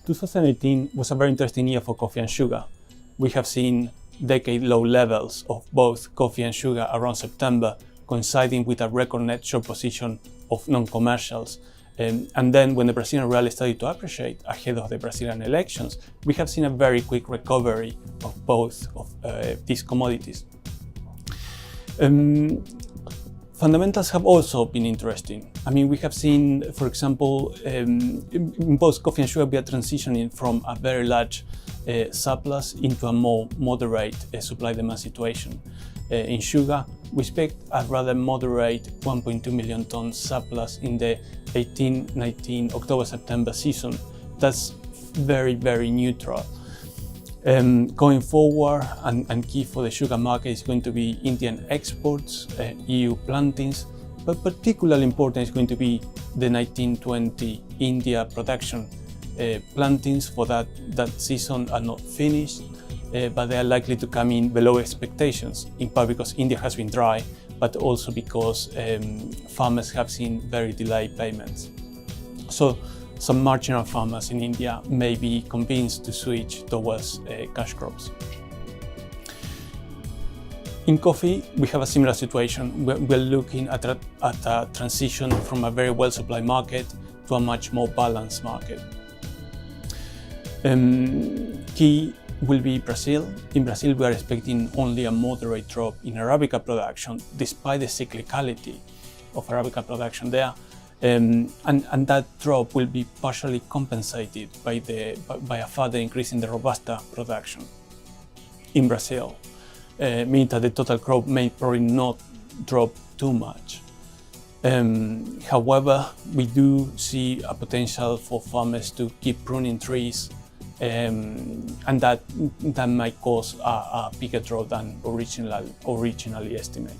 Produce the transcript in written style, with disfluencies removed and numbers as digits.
2018 was a very interesting year for coffee and sugar. We have seen decade-low levels of both coffee and sugar around September, coinciding with a record net short position of non-commercials. And then when the Brazilian real started to appreciate ahead of the Brazilian elections, we have seen a very quick recovery of both of these commodities. Fundamentals have also been interesting. I mean, we have seen, for example, in both coffee and sugar, we are transitioning from a very large surplus into a more moderate supply-demand situation. In sugar, we expect a rather moderate 1.2 million ton surplus in the 18-19 October-September season. That's very, very neutral. Going forward, and key for the sugar market is going to be Indian exports, EU plantings, but particularly important is going to be the 1920 India production. Plantings for that season are not finished, but they are likely to come in below expectations, in part because India has been dry, but also because farmers have seen very delayed payments. So some marginal farmers in India may be convinced to switch towards cash crops. In coffee, we have a similar situation. We're looking at a transition from a very well-supplied market to a much more balanced market. Key will be Brazil. In Brazil, we are expecting only a moderate drop in Arabica production, despite the cyclicality of Arabica production there. And that drop will be partially compensated by a further increase in the Robusta production in Brazil, meaning that the total crop may probably not drop too much. However, we do see a potential for farmers to keep pruning trees, and that might cause a bigger drop than originally estimated.